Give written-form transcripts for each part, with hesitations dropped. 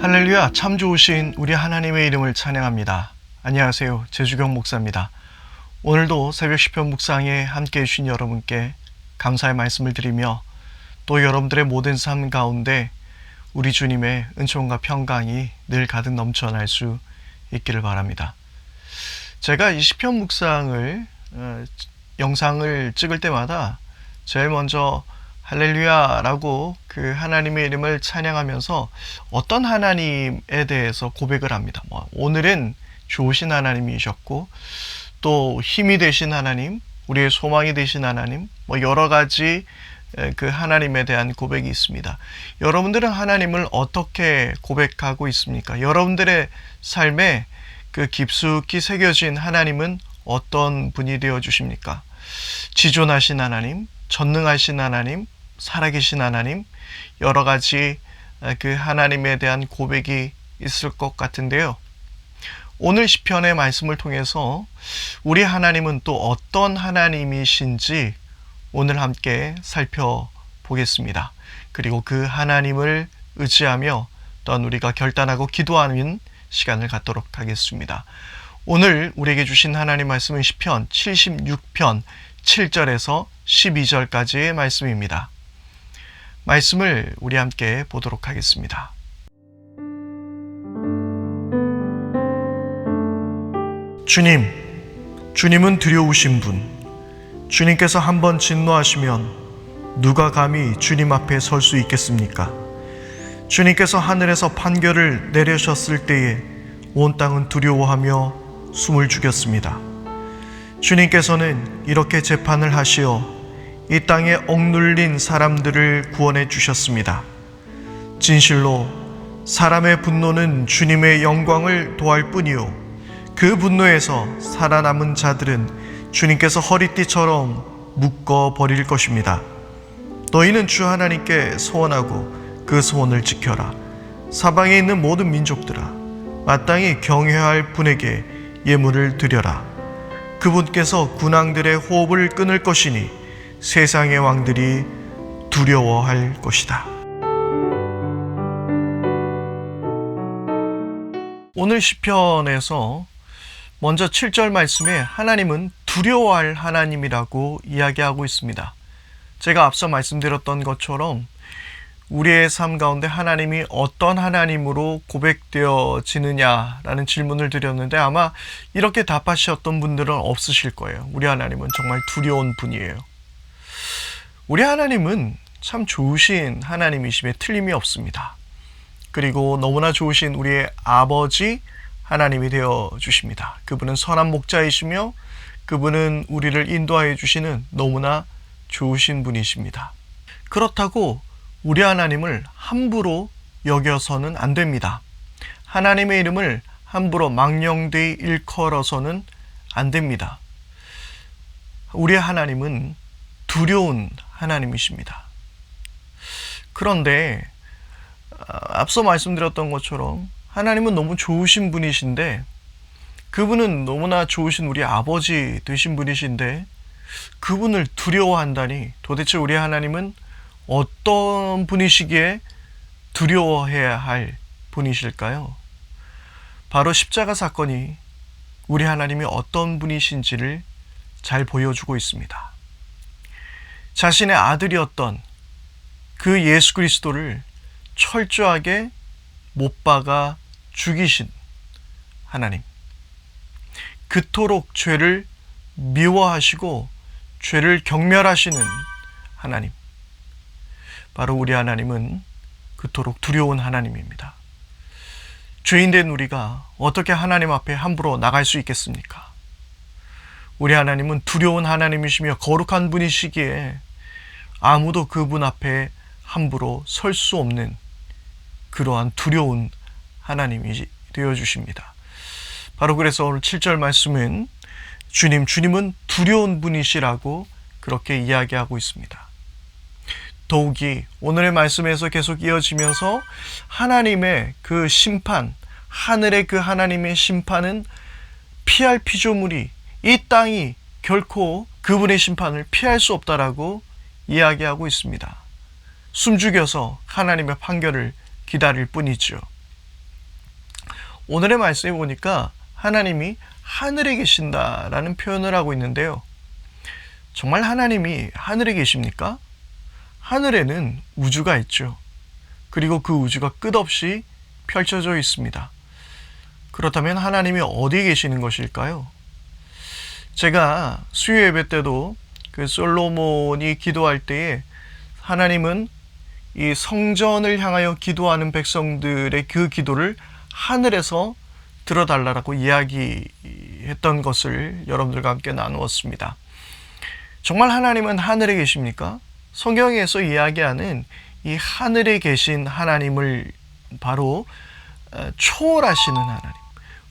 할렐루야, 참 좋으신 우리 하나님의 이름을 찬양합니다. 안녕하세요, 제주경 목사입니다. 오늘도 새벽 시편 묵상에 함께해 주신 여러분께 감사의 말씀을 드리며 또 여러분들의 모든 삶 가운데 우리 주님의 은총과 평강이 늘 가득 넘쳐날 수 있기를 바랍니다. 제가 이 시편 묵상을 영상을 찍을 때마다 제일 먼저 할렐루야라고 그 하나님의 이름을 찬양하면서 어떤 하나님에 대해서 고백을 합니다. 오늘은 좋으신 하나님이셨고 또 힘이 되신 하나님, 우리의 소망이 되신 하나님, 여러 가지 그 하나님에 대한 고백이 있습니다. 여러분들은 하나님을 어떻게 고백하고 있습니까? 여러분들의 삶에 그 깊숙이 새겨진 하나님은 어떤 분이 되어 주십니까? 지존하신 하나님, 전능하신 하나님, 살아계신 하나님, 여러 가지 그 하나님에 대한 고백이 있을 것 같은데요. 오늘 시편의 말씀을 통해서 우리 하나님은 또 어떤 하나님이신지 오늘 함께 살펴보겠습니다. 그리고 그 하나님을 의지하며 또한 우리가 결단하고 기도하는 시간을 갖도록 하겠습니다. 오늘 우리에게 주신 하나님 말씀은 시편 76편 7절에서 12절까지의 말씀입니다. 말씀을 우리 함께 보도록 하겠습니다. 주님은 두려우신 분. 주님께서 한번 진노하시면 누가 감히 주님 앞에 설 수 있겠습니까? 주님께서 하늘에서 판결을 내리셨을 때에 온 땅은 두려워하며 숨을 죽였습니다. 주님께서는 이렇게 재판을 하시어 이 땅에 억눌린 사람들을 구원해 주셨습니다. 진실로 사람의 분노는 주님의 영광을 도할 뿐이요 그 분노에서 살아남은 자들은 주님께서 허리띠처럼 묶어 버릴 것입니다. 너희는 주 하나님께 소원하고 그 소원을 지켜라. 사방에 있는 모든 민족들아, 마땅히 경외할 분에게 예물을 드려라. 그분께서 군왕들의 호흡을 끊을 것이니 세상의 왕들이 두려워할 것이다. 오늘 시편에서 먼저 7절 말씀에 하나님은 두려워할 하나님이라고 이야기하고 있습니다. 제가 앞서 말씀드렸던 것처럼 우리의 삶 가운데 하나님이 어떤 하나님으로 고백되어지느냐라는 질문을 드렸는데 아마 이렇게 답하셨던 분들은 없으실 거예요. 우리 하나님은 정말 두려운 분이에요. 우리 하나님은 참 좋으신 하나님이심에 틀림이 없습니다. 그리고 너무나 좋으신 우리의 아버지 하나님이 되어 주십니다. 그분은 선한 목자이시며 그분은 우리를 인도하여 주시는 너무나 좋으신 분이십니다. 그렇다고 우리 하나님을 함부로 여겨서는 안 됩니다. 하나님의 이름을 함부로 망령되이 일컬어서는 안 됩니다. 우리 하나님은 두려운 하나님이십니다. 그런데 앞서 말씀드렸던 것처럼 하나님은 너무 좋으신 분이신데 그분은 너무나 좋으신 우리 아버지 되신 분이신데 그분을 두려워한다니 도대체 우리 하나님은 어떤 분이시기에 두려워해야 할 분이실까요? 바로 십자가 사건이 우리 하나님이 어떤 분이신지를 잘 보여주고 있습니다. 자신의 아들이었던 그 예수 그리스도를 철저하게 못 박아 죽이신 하나님, 그토록 죄를 미워하시고 죄를 경멸하시는 하나님, 바로 우리 하나님은 그토록 두려운 하나님입니다. 죄인된 우리가 어떻게 하나님 앞에 함부로 나갈 수 있겠습니까? 우리 하나님은 두려운 하나님이시며 거룩한 분이시기에 아무도 그분 앞에 함부로 설 수 없는 그러한 두려운 하나님이 되어주십니다. 바로 그래서 오늘 7절 말씀은 주님은 두려운 분이시라고 그렇게 이야기하고 있습니다. 더욱이 오늘의 말씀에서 계속 이어지면서 하나님의 그 심판, 하늘의 그 하나님의 심판은 피할 피조물이 이 땅이 결코 그분의 심판을 피할 수 없다라고 이야기하고 있습니다. 숨죽여서 하나님의 판결을 기다릴 뿐이죠. 오늘의 말씀에 보니까 하나님이 하늘에 계신다라는 표현을 하고 있는데요. 정말 하나님이 하늘에 계십니까? 하늘에는 우주가 있죠. 그리고 그 우주가 끝없이 펼쳐져 있습니다. 그렇다면 하나님이 어디에 계시는 것일까요? 제가 수요 예배 때도 그 솔로몬이 기도할 때에 하나님은 이 성전을 향하여 기도하는 백성들의 그 기도를 하늘에서 들어달라고 이야기했던 것을 여러분들과 함께 나누었습니다. 정말 하나님은 하늘에 계십니까? 성경에서 이야기하는 이 하늘에 계신 하나님을 바로 초월하시는 하나님,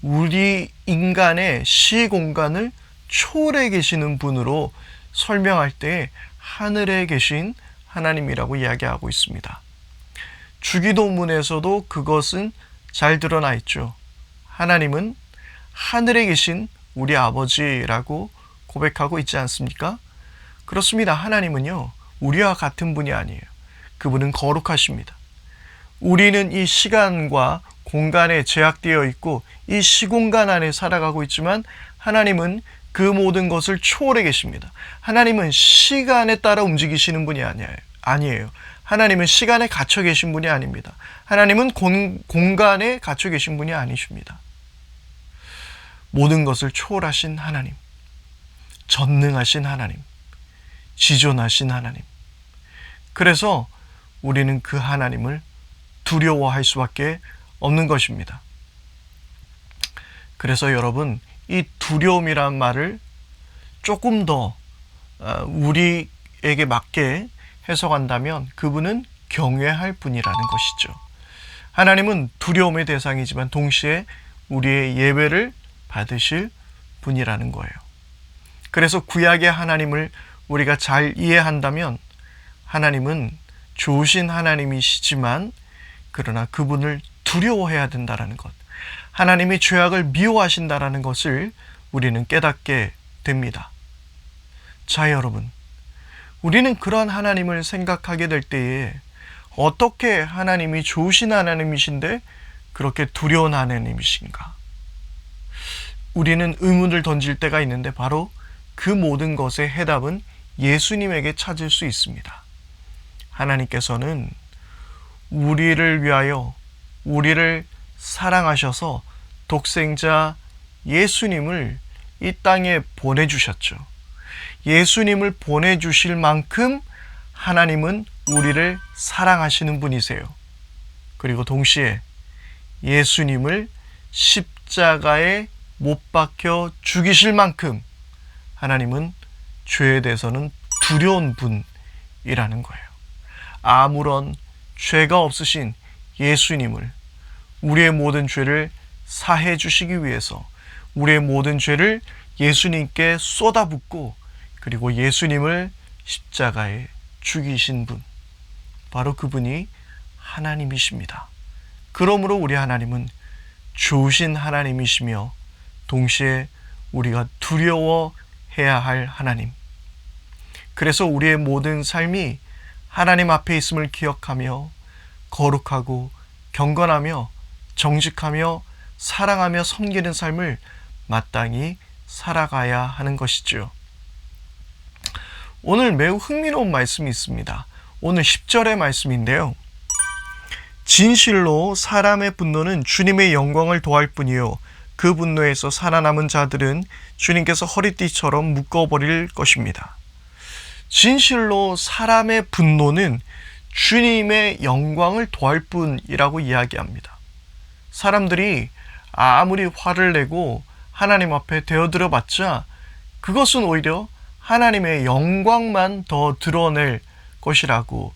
우리 인간의 시공간을 초월해 계시는 분으로 설명할 때 하늘에 계신 하나님이라고 이야기하고 있습니다. 주기도문에서도 그것은 잘 드러나 있죠. 하나님은 하늘에 계신 우리 아버지라고 고백하고 있지 않습니까? 그렇습니다. 하나님은요, 우리와 같은 분이 아니에요. 그분은 거룩하십니다. 우리는 이 시간과 공간에 제약되어 있고 이 시공간 안에 살아가고 있지만 하나님은 그 모든 것을 초월해 계십니다. 하나님은 시간에 따라 움직이시는 분이 아니에요. 하나님은 시간에 갇혀 계신 분이 아닙니다. 하나님은 공간에 갇혀 계신 분이 아니십니다. 모든 것을 초월하신 하나님, 전능하신 하나님, 지존하신 하나님. 그래서 우리는 그 하나님을 두려워할 수밖에 없는 것입니다. 그래서 여러분, 이 두려움이란 말을 조금 더 우리에게 맞게 해석한다면 그분은 경외할 분이라는 것이죠. 하나님은 두려움의 대상이지만 동시에 우리의 예배를 받으실 분이라는 거예요. 그래서 구약의 하나님을 우리가 잘 이해한다면 하나님은 좋으신 하나님이시지만 그러나 그분을 두려워해야 된다는 것, 하나님이 죄악을 미워하신다는 것을 우리는 깨닫게 됩니다. 자, 여러분, 우리는 그런 하나님을 생각하게 될 때에 어떻게 하나님이 좋으신 하나님이신데 그렇게 두려운 하나님이신가? 우리는 의문을 던질 때가 있는데 바로 그 모든 것의 해답은 예수님에게 찾을 수 있습니다. 하나님께서는 우리를 위하여 우리를 사랑하셔서 독생자 예수님을 이 땅에 보내주셨죠. 예수님을 보내주실 만큼 하나님은 우리를 사랑하시는 분이세요. 그리고 동시에 예수님을 십자가에 못 박혀 죽이실 만큼 하나님은 죄에 대해서는 두려운 분이라는 거예요. 아무런 죄가 없으신 예수님을, 우리의 모든 죄를 사해 주시기 위해서 우리의 모든 죄를 예수님께 쏟아붓고 그리고 예수님을 십자가에 죽이신 분, 바로 그분이 하나님이십니다. 그러므로 우리 하나님은 좋으신 하나님이시며 동시에 우리가 두려워해야 할 하나님. 그래서 우리의 모든 삶이 하나님 앞에 있음을 기억하며 거룩하고 경건하며 정직하며 사랑하며 섬기는 삶을 마땅히 살아가야 하는 것이죠. 오늘 매우 흥미로운 말씀이 있습니다. 오늘 10절의 말씀인데요. 진실로 사람의 분노는 주님의 영광을 도할 뿐이요 그 분노에서 살아남은 자들은 주님께서 허리띠처럼 묶어버릴 것입니다. 진실로 사람의 분노는 주님의 영광을 도할 뿐이라고 이야기합니다. 사람들이 아무리 화를 내고 하나님 앞에 되어들어 봤자 그것은 오히려 하나님의 영광만 더 드러낼 것이라고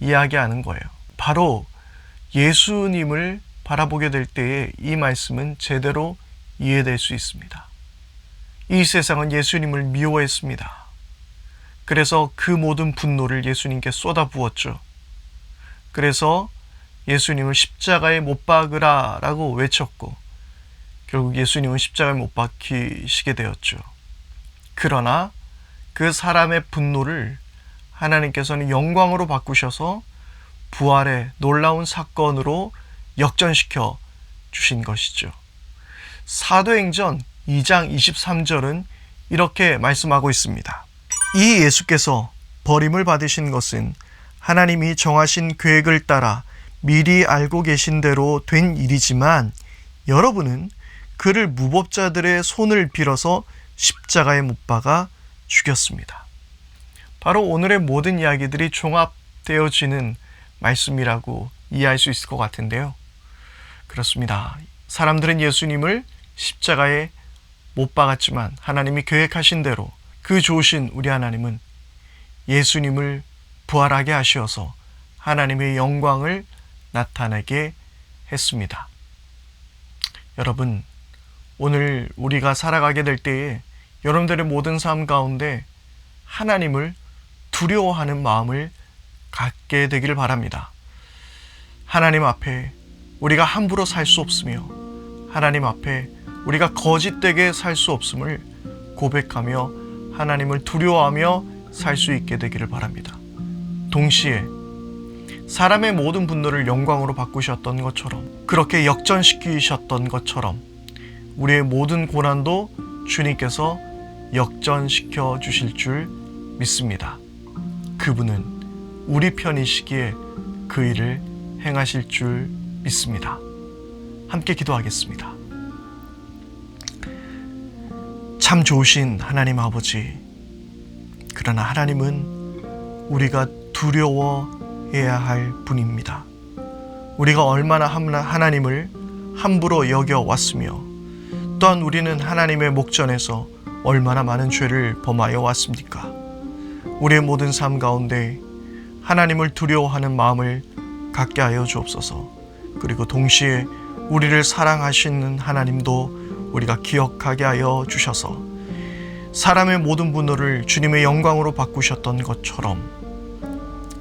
이야기하는 거예요. 바로 예수님을 바라보게 될 때에 이 말씀은 제대로 이해될 수 있습니다. 이 세상은 예수님을 미워했습니다. 그래서 그 모든 분노를 예수님께 쏟아부었죠. 그래서 예수님을 십자가에 못 박으라 라고 외쳤고 결국 예수님은 십자가에 못 박히시게 되었죠. 그러나 그 사람의 분노를 하나님께서는 영광으로 바꾸셔서 부활의 놀라운 사건으로 역전시켜 주신 것이죠. 사도행전 2장 23절은 이렇게 말씀하고 있습니다. 이 예수께서 버림을 받으신 것은 하나님이 정하신 계획을 따라 미리 알고 계신 대로 된 일이지만 여러분은 그를 무법자들의 손을 빌어서 십자가에 못 박아 죽였습니다. 바로 오늘의 모든 이야기들이 종합되어지는 말씀이라고 이해할 수 있을 것 같은데요. 그렇습니다. 사람들은 예수님을 십자가에 못 박았지만 하나님이 계획하신 대로 그 좋으신 우리 하나님은 예수님을 부활하게 하셔서 하나님의 영광을 나타내게 했습니다. 여러분, 오늘 우리가 살아가게 될 때에 여러분들의 모든 삶 가운데 하나님을 두려워하는 마음을 갖게 되기를 바랍니다. 하나님 앞에 우리가 함부로 살 수 없으며 하나님 앞에 우리가 거짓되게 살 수 없음을 고백하며 하나님을 두려워하며 살 수 있게 되기를 바랍니다. 동시에 사람의 모든 분노를 영광으로 바꾸셨던 것처럼, 그렇게 역전시키셨던 것처럼 우리의 모든 고난도 주님께서 역전시켜 주실 줄 믿습니다. 그분은 우리 편이시기에 그 일을 행하실 줄 믿습니다. 함께 기도하겠습니다. 참 좋으신 하나님 아버지, 그러나 하나님은 우리가 두려워해야 할 분입니다. 우리가 얼마나 하나님을 함부로 여겨왔으며 또한 우리는 하나님의 목전에서 얼마나 많은 죄를 범하여 왔습니까? 우리의 모든 삶 가운데 하나님을 두려워하는 마음을 갖게 하여 주옵소서. 그리고 동시에 우리를 사랑하시는 하나님도 우리가 기억하게 하여 주셔서 사람의 모든 분노를 주님의 영광으로 바꾸셨던 것처럼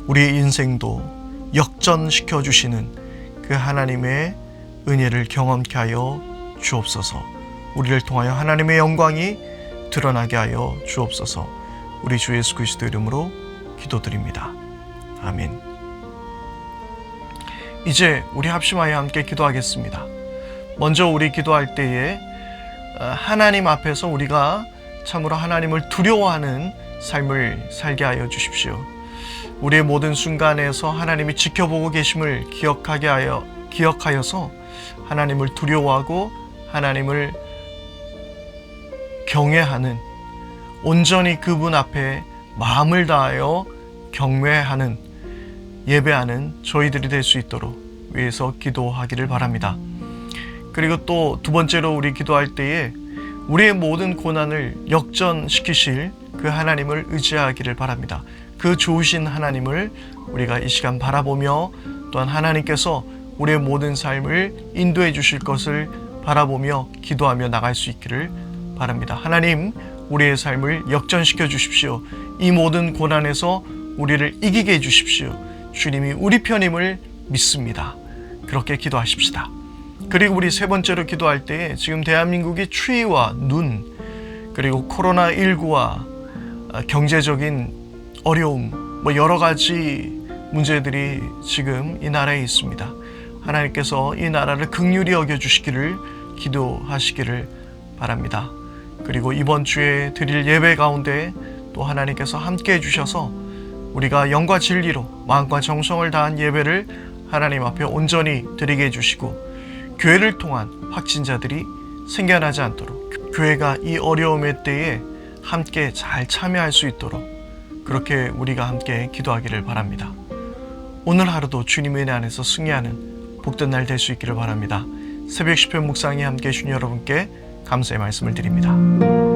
우리의 인생도 역전시켜 주시는 그 하나님의 은혜를 경험케 하여 주옵소서. 우리를 통하여 하나님의 영광이 드러나게 하여 주옵소서. 우리 주 예수 그리스도 이름으로 기도드립니다. 아멘. 이제 우리 합심하여 함께 기도하겠습니다. 먼저 우리 기도할 때에 하나님 앞에서 우리가 참으로 하나님을 두려워하는 삶을 살게 하여 주십시오. 우리의 모든 순간에서 하나님이 지켜보고 계심을 기억하여서 하나님을 두려워하고 하나님을 경외하는, 온전히 그분 앞에 마음을 다하여 경외하는, 예배하는 저희들이 될 수 있도록 위해서 기도하기를 바랍니다. 그리고 또 두 번째로 우리 기도할 때에 우리의 모든 고난을 역전시키실 그 하나님을 의지하기를 바랍니다. 그 좋으신 하나님을 우리가 이 시간 바라보며 또한 하나님께서 우리의 모든 삶을 인도해 주실 것을 바라보며 기도하며 나갈 수 있기를 바랍니다. 하나님, 우리의 삶을 역전시켜 주십시오. 이 모든 고난에서 우리를 이기게 해 주십시오. 주님이 우리 편임을 믿습니다. 그렇게 기도하십시다. 그리고 우리 세 번째로 기도할 때에 지금 대한민국이 추위와 눈, 그리고 코로나19와 경제적인 어려움, 여러 가지 문제들이 지금 이 나라에 있습니다. 하나님께서 이 나라를 긍휼히 여겨주시기를 기도하시기를 바랍니다. 그리고 이번 주에 드릴 예배 가운데 또 하나님께서 함께 해주셔서 우리가 영과 진리로 마음과 정성을 다한 예배를 하나님 앞에 온전히 드리게 해주시고 교회를 통한 확진자들이 생겨나지 않도록 교회가 이 어려움의 때에 함께 잘 참여할 수 있도록 그렇게 우리가 함께 기도하기를 바랍니다. 오늘 하루도 주님의 은혜 안에서 승리하는 복된 날 될 수 있기를 바랍니다. 새벽 시편 묵상에 함께 해주신 여러분께 감사의 말씀을 드립니다.